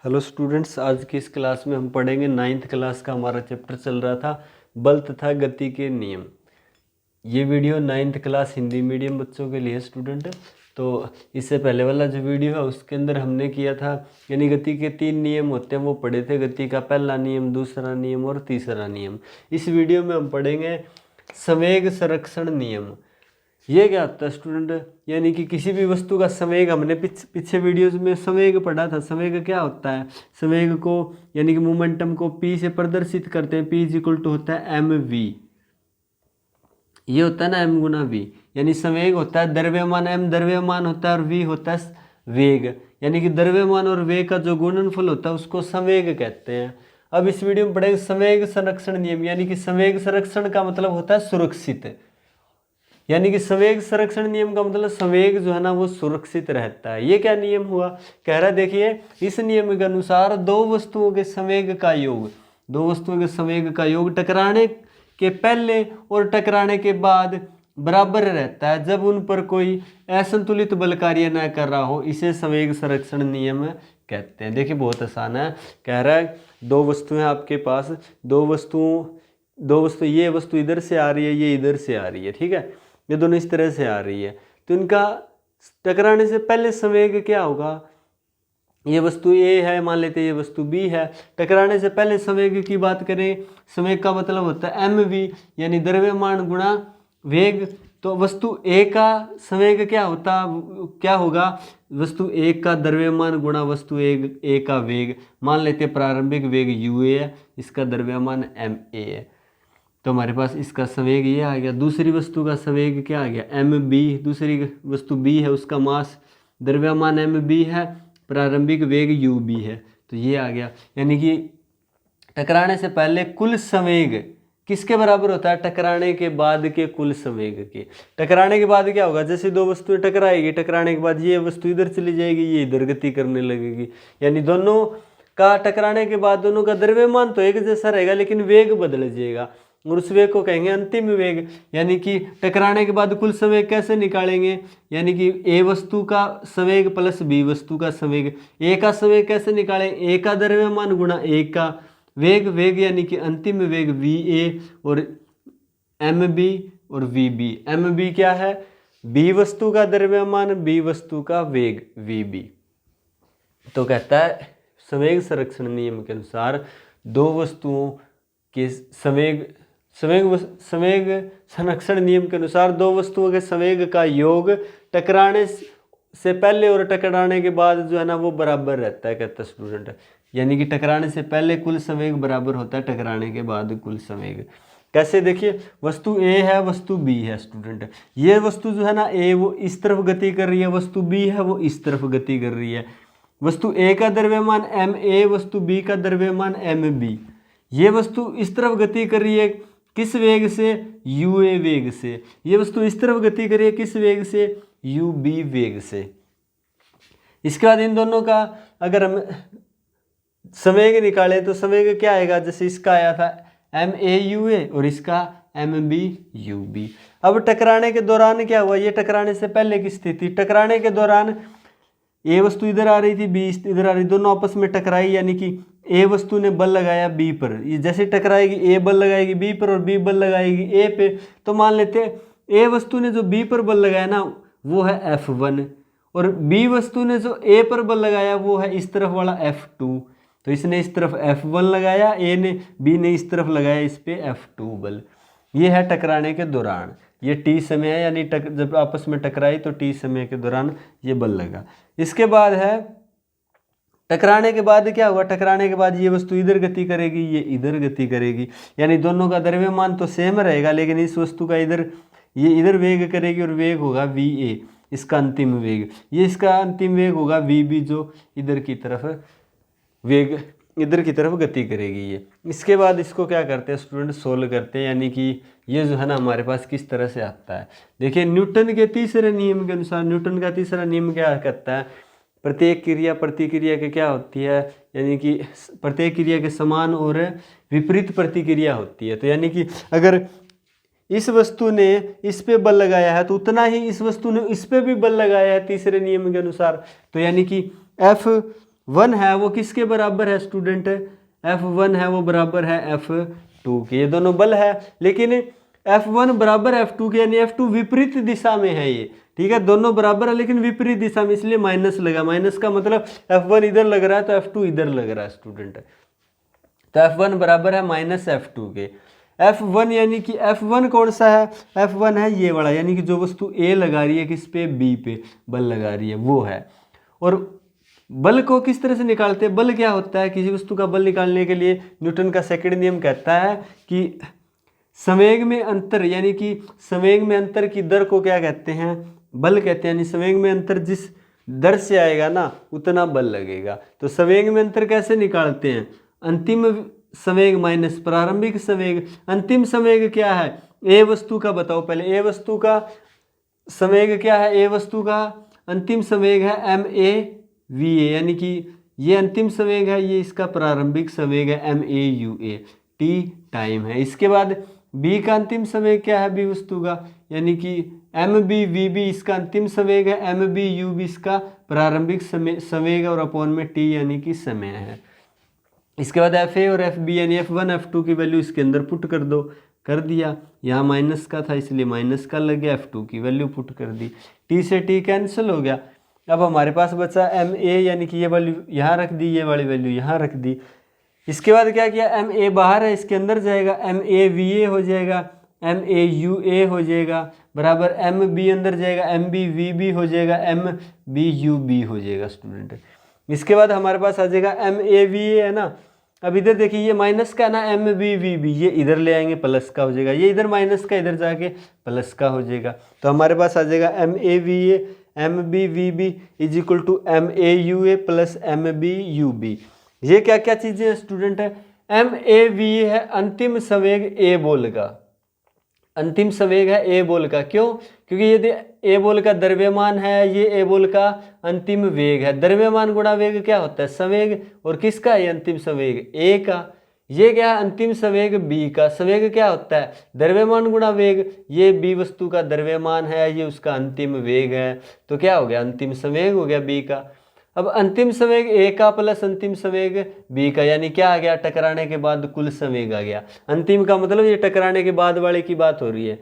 Hello students, आज की इस क्लास में हम पढ़ेंगे 9th क्लास का हमारा चैप्टर चल रहा था बल तथा गति के नियम। ये video 9th class Hindi medium बच्चों के लिए स्टूडेंट। तो इससे पहले वाला जो वीडियो है उसके अंदर हमने किया था, यानी गति के 3 नियम होते हैं वो पढ़े थे। गति का पहला नियम, दूसरा नियम और तीसरा नियम। इस वीडियो में हम पढ़ेंगे संवेग संरक्षण नियम। ये क्या होता है स्टूडेंट, यानी कि किसी भी वस्तु का संवेग, हमने पीछे वीडियोस में संवेग पढ़ा था। संवेग क्या होता है? संवेग को यानी कि मोमेंटम को p से प्रदर्शित करते हैं। p इक्वल टू होता है mv। ये होता है ना m गुना v, यानी संवेग होता है द्रव्यमान। m द्रव्यमान होता है और v होता है वेग, यानी कि द्रव्यमान और वेग का जो गुणनफल होता है उसको संवेग कहते हैं। अब इस वीडियो में पढ़ेंगे संवेग संरक्षण नियम, यानी कि संवेग संरक्षण का मतलब होता है सुरक्षित, यानी कि संवेग संरक्षण नियम का मतलब संवेग जो है ना वो सुरक्षित रहता है। ये क्या नियम हुआ? कह रहा है देखिए, इस नियम के अनुसार दो वस्तुओं के संवेग का योग टकराने के पहले और टकराने के बाद बराबर रहता है जब उन पर कोई असंतुलित बल कार्य न कर रहा हो। इसे संवेग संरक्षण नियम कहते हैं। देखिए बहुत आसान है। कह रहा है दो वस्तुएं आपके पास, दो वस्तु, ये वस्तु इधर से आ रही है, ये इधर से आ रही है, ठीक है, ये दोनों इस तरह से आ रही है। तो इनका टकराने से पहले संवेग क्या होगा? ये वस्तु A है, मान लेते हैं ये वस्तु B है। टकराने से पहले संवेग की बात करें, संवेग का मतलब होता है mv, यानी द्रव्यमान गुणा वेग। तो वस्तु A का संवेग क्या होगा? वस्तु A का द्रव्यमान गुणा वस्तु A का वेग। मान लेते हैं प्रारंभिक वेग UA है, इसका द्रव्यमान MA है। तो हमारे पास इसका संवेग ये आ गया। दूसरी वस्तु का संवेग क्या आ गया? mb। दूसरी वस्तु B है, उसका मास द्रव्यमान mb है, प्रारंभिक वेग ub है। तो ये आ गया, यानी कि टकराने से पहले कुल संवेग किसके बराबर होता है? टकराने के बाद के कुल संवेग के। टकराने के बाद क्या होगा? जैसे दो वस्तुएं टकराएगी, टकराने के बाद ये वस्तु इधर चली जाएगी, ये इधर गति करने लगेगी, यानी दोनों का टकराने के बाद दोनों का द्रव्यमान तो एक जैसा रहेगा लेकिन वेग बदल जाएगा, और उस वेग को कहेंगे अंतिम वेग। यानी कि टकराने के बाद कुल संवेग कैसे निकालेंगे? यानी कि A वस्तु का संवेग प्लस B वस्तु का संवेग। A का संवेग कैसे निकालें? A का द्रव्यमान गुणा A का वेग यानी कि अंतिम वेग VA और MB और VB। MB क्या है? B वस्तु का द्रव्यमान, B वस्तु का वेग VB। तो कहता है संवेग संरक्षण नियम के अनुसार दो वस्तुओं के संवेग संरक्षण नियम के अनुसार दो वस्तुओं के संवेग का योग टकराने से पहले और टकराने के बाद जो है ना वो बराबर रहता है, कहता है स्टूडेंट। यानी कि टकराने से पहले कुल संवेग बराबर होता है टकराने के बाद कुल संवेग। कैसे? देखिए, वस्तु A है, वस्तु B है स्टूडेंट। ये वस्तु जो है ना A वो इस तरफ गति कर रही है, वस्तु B है वो इस तरफ गति कर रही है। वस्तु A का द्रव्यमान MA, वस्तु B का द्रव्यमान MB। ये वस्तु इस तरफ गति कर रही है, किस वेग से? UA वेग से। ये वस्तु इस तरफ गति कर रही है, किस वेग से? UB वेग से। इसके बाद इन दोनों का अगर हम संवेग निकाले तो संवेग क्या आएगा? जैसे इसका आया था MAUA और इसका MBUB। अब टकराने के दौरान क्या हुआ? ये टकराने से पहले की स्थिति। टकराने के दौरान A वस्तु इधर आ रही थी, B इधर आ रही, दोनों आपस में टकराई, यानी कि A वस्तु ने बल लगाया B पर। ये जैसे टकराएगी A बल लगाएगी B पर और B बल लगाएगी A पे। तो मान लेते हैं A वस्तु ने जो B पर बल लगाया ना वो है F1, और B वस्तु ने जो A पर बल लगाया वो है इस तरफ वाला F2। तो इसने इस तरफ F1 लगाया, B ने इस तरफ लगाया इस पे F2 बल। ये है टकराने के दौरान। ये T समय है, यानी जब आपस में टकराई तो T समय के दौरान ये बल लगा। इसके बाद है टकराने के बाद क्या हुआ? टकराने के बाद ये वस्तु इधर गति करेगी, ये इधर गति करेगी, यानी दोनों का द्रव्यमान तो सेम रहेगा, लेकिन इस वस्तु का ये इधर वेग करेगी और वेग होगा VA, इसका अंतिम वेग। ये इसका अंतिम वेग होगा VB, जो इधर की तरफ गति करेगी ये। इसके बाद इसको क्या करते हैं स्टूडेंट? सोल्व करते हैं, यानी कि ये जो है ना हमारे पास किस तरह से आता है। देखिए, न्यूटन के तीसरे नियम के अनुसार, न्यूटन का तीसरा नियम क्या कहता है? प्रत्येक क्रिया प्रतिक्रिया के क्या होती है? यानी कि प्रत्येक क्रिया के समान और विपरीत प्रतिक्रिया होती है। तो यानी कि अगर इस वस्तु ने इस पे बल लगाया है तो उतना ही इस वस्तु ने इस पे भी बल लगाया है तीसरे नियम के अनुसार। तो यानी कि F F1 है वो किसके बराबर है स्टूडेंट? F1 है वो बराबर है F2 के। ये दोनों बल है, लेकिन F1 बराबर F2 के, यानी F2 विपरीत दिशा में है ये, ठीक है। दोनों बराबर है लेकिन विपरीत दिशा में, इसलिए माइनस लगा। माइनस का मतलब F1 इधर लग रहा है तो F2 इधर लग रहा है स्टूडेंट। तो F1 बराबर है माइनस F2 के। F1 यानी कि F1 कौन सा है? F1 है ये वाला, यानी कि जो वस्तु A लगा रही है किस पे? B पे बल लगा रही है, वो है। और बल को किस तरह से निकालते हैं? बल क्या होता है? किसी वस्तु का बल निकालने के लिए न्यूटन का सेकंड नियम कहता है कि संवेग में अंतर, यानी कि संवेग में अंतर की दर को क्या कहते हैं? बल कहते हैं। यानी संवेग में अंतर जिस दर से आएगा ना उतना बल लगेगा। तो संवेग में अंतर कैसे निकालते हैं? अंतिम संवेग माइनस प्रारंभिक संवेग। अंतिम संवेग क्या है? ए वस्तु का बताओ पहले। ए वस्तु का संवेग क्या है? ए वस्तु का अंतिम संवेग है ma/va, यानी कि ये अंतिम संवेग है, ये इसका प्रारंभिक संवेग है ma/ua, t टाइम है। इसके बाद b का अंतिम संवेग क्या है? b वस्तु का, यानी कि mb/vb इसका अंतिम संवेग है, mb/ub इसका प्रारंभिक संवेग और अपॉन में t यानी कि समय है। इसके बाद fa और fb यानी f1 f2 की वैल्यू इसके अंदर पुट कर दो। कर दिया, यहाँ माइनस का था इसलिए माइनस का लग गया, f2 की वैल्यू पुट कर दी, t से t कैंसिल हो गया। अब हमारे पास बचा ma, यानी कि ये वैल्यू यहाँ रख दी, ये वाली वैल्यू यहाँ रख दी। इसके बाद क्या किया? ma बाहर है, इसके अंदर जाएगा, ma/va हो जाएगा, ma/ua हो जाएगा, बराबर mb अंदर जाएगा, mb/vb हो जाएगा, mb/ub हो जाएगा स्टूडेंट। इसके बाद हमारे पास आ जाएगा ma/va है ना। अब इधर देखिए ये माइनस का ना mb/vb, ये इधर ले आएंगे प्लस का हो जाएगा, ये इधर माइनस का इधर जाके प्लस का हो जाएगा। तो हमारे पास आ जाएगा ma/va mb/vb is equal to ma/ua plus mb/ub। ये क्या क्या चीजें हैं स्टूडेंट? है ma/va है अंतिम संवेग ए बोल का, अंतिम संवेग है ए बोल का। क्यों? क्योंकि ये ए बोल का द्रव्यमान है, ये ए बोल का अंतिम वेग है। द्रव्यमान गुणा वेग क्या होता है? संवेग। और किसका? ये अंतिम संवेग ए का। ये क्या है? अंतिम संवेग बी का। संवेग क्या होता है? द्रव्यमान गुणा वेग। ये बी वस्तु का द्रव्यमान है, ये उसका अंतिम वेग है, तो क्या हो गया? अंतिम संवेग हो गया बी का। अब अंतिम संवेग ए का प्लस अंतिम संवेग बी का, यानी क्या आ गया? टकराने के बाद कुल संवेग आ गया। अंतिम का मतलब ये टकराने के बाद वाले की बात हो रही है,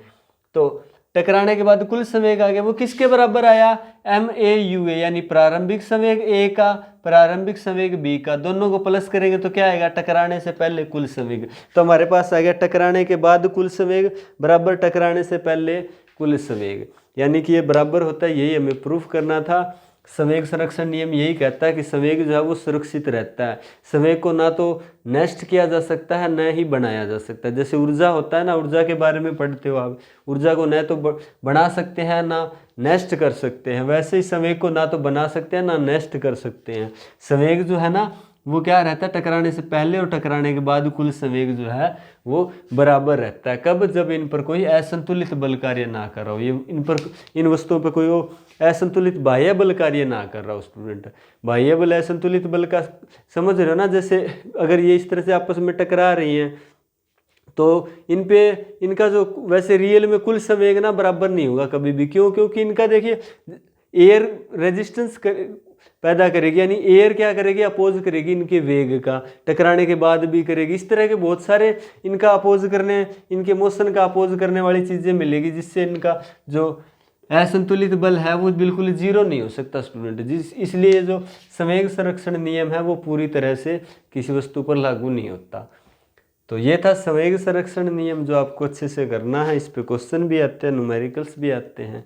तो टकराने के बाद कुल संवेग आ गया। वो किसके बराबर आया? ma/ua, यानी प्रारंभिक संवेग ए का, प्रारंभिक संवेग बी का, दोनों को प्लस करेंगे तो क्या आएगा? टकराने से पहले कुल संवेग। तो हमारे पास आ गया टकराने के बाद कुल संवेग बराबर टकराने से पहले कुल संवेग, यानी कि ये बराबर होता है। यही हमें प्रूफ करना था। संवेग संरक्षण नियम यही कहता है कि संवेग जो है वो सुरक्षित रहता है। संवेग को ना तो नष्ट किया जा सकता है, न ही बनाया जा सकता है। जैसे ऊर्जा होता है ना, ऊर्जा के बारे में पढ़ते हो आप, ऊर्जा को न तो बना सकते हैं ना नष्ट कर सकते हैं, वैसे ही संवेग को ना तो बना सकते हैं ना नष्ट कर सकते हैं। संवेग जो है ना वो क्या रहता है? टकराने से पहले और टकराने के बाद कुल संवेग जो है वो बराबर रहता है। कब? जब इन पर कोई असंतुलित बल कार्य ना कर रहा हो, ये इन वस्तुओं पर कोई वो असंतुलित बाह्य बल कार्य ना कर रहा हो स्टूडेंट। बाह्य बल असंतुलित बल का समझ रहे हो ना? जैसे अगर ये इस तरह से आपस में टकरा रही हैं तो इन पे इनका जो वैसे रियल में कुल संवेग ना बराबर नहीं होगा कभी भी। क्यों? क्योंकि इनका देखिए एयर रेजिस्टेंस पैदा करेगी, यानी एयर क्या करेगी? अपोज करेगी इनके वेग का, टकराने के बाद भी करेगी। इस तरह के बहुत सारे इनका अपोज करने, इनके मोशन का अपोज करने वाली चीज़ें मिलेगी, जिससे इनका जो असंतुलित बल है वो बिल्कुल जीरो नहीं हो सकता स्टूडेंट। इसलिए जो संवेग संरक्षण नियम है वो पूरी तरह से किसी वस्तु पर लागू नहीं होता। तो ये था संवेग संरक्षण नियम, जो आपको अच्छे से करना है। इस पे क्वेश्चन भी आते हैं, न्यूमेरिकल्स भी आते हैं।